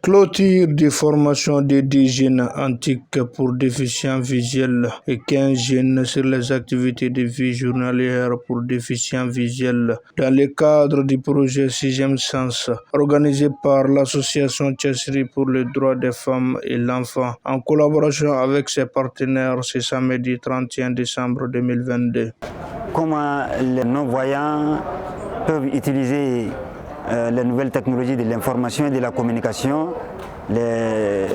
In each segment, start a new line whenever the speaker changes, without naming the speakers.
Clôture des formations des jeunes antiques pour déficients visuels et 15 jeunes sur les activités de vie journalière pour déficients visuels dans le cadre du projet 6e Sens organisé par l'association Tchessri pour les droits des femmes et l'enfant en collaboration avec ses partenaires ce samedi 31 décembre 2022.
Comment les non-voyants peuvent utiliser les nouvelles technologies de l'information et de la communication, les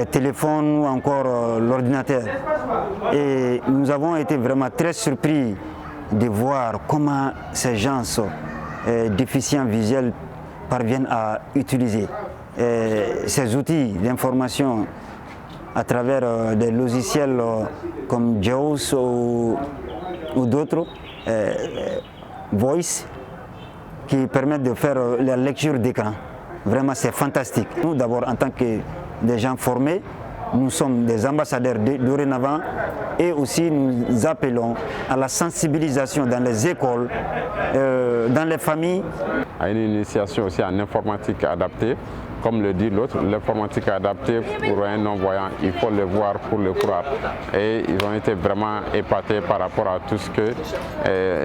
téléphones ou encore l'ordinateur. Et nous avons été vraiment très surpris de voir comment ces gens déficients visuels parviennent à utiliser ces outils d'information à travers des logiciels comme JAWS ou d'autres. Voice qui permettent de faire la lecture d'écran. Vraiment, c'est fantastique. Nous, d'abord, en tant que des gens formés, nous sommes des ambassadeurs dorénavant et aussi nous appelons à la sensibilisation dans les écoles, dans les familles.
À une initiation aussi en informatique adaptée. Comme le dit l'autre, l'informatique adaptée pour un non-voyant, il faut le voir pour le croire. Et ils ont été vraiment épatés par rapport à tout ce que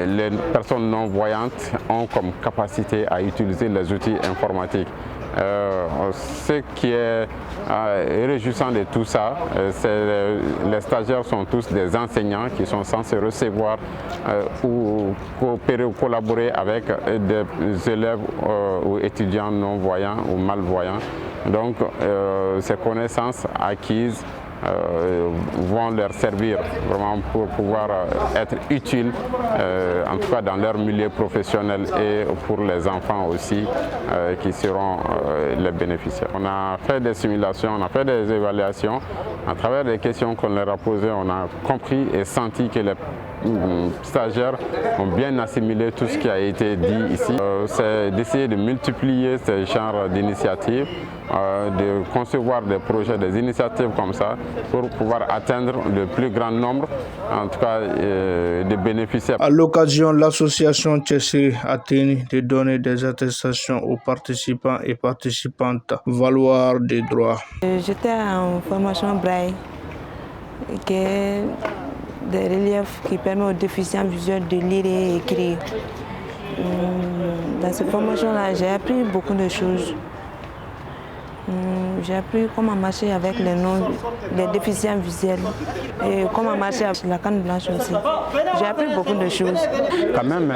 les personnes non-voyantes ont comme capacité à utiliser les outils informatiques. Ce qui est réjouissant de tout ça, c'est les stagiaires sont tous des enseignants qui sont censés recevoir ou coopérer ou collaborer avec des élèves ou étudiants non-voyants ou malvoyants. Donc ces connaissances acquises vont leur servir vraiment pour pouvoir être utiles, en tout cas dans leur milieu professionnel et pour les enfants aussi qui seront les bénéficiaires. On a fait des simulations, on a fait des évaluations. À travers les questions qu'on leur a posées, on a compris et senti que les stagiaires ont bien assimilé tout ce qui a été dit ici. C'est d'essayer de multiplier ces genres d'initiatives, de concevoir des projets, des initiatives comme ça pour pouvoir atteindre le plus grand nombre, en tout cas de bénéficiaires.
À l'occasion, l'association Tchessri a tenu de donner des attestations aux participants et participantes valoir des droits.
J'étais en formation Braille, qui est des reliefs qui permettent aux déficients visuels de lire et écrire. Dans cette formation-là, j'ai appris beaucoup de choses. J'ai appris comment marcher avec les déficients visuels et comment marcher avec la canne blanche aussi. J'ai appris beaucoup de choses.
Quand même,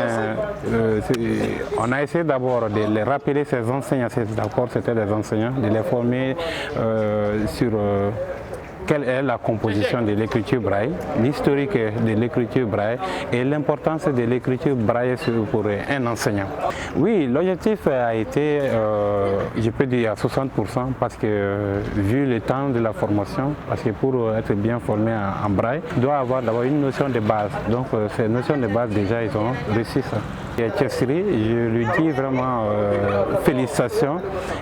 on a essayé d'abord de les rappeler ces enseignants, d'accord, c'était des enseignants, de les former sur quelle est la composition de l'écriture braille, l'historique de l'écriture braille et l'importance de l'écriture braille pour un enseignant. Oui, l'objectif a été, je peux dire à 60% parce que vu le temps de la formation, parce que pour être bien formé en braille, il doit avoir d'abord une notion de base. Donc ces notions de base déjà, ils ont réussi ça. Et Tchessri, je lui dis vraiment félicitations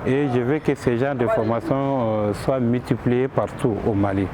et je veux que ces genres de formation soient multipliés partout au Mali.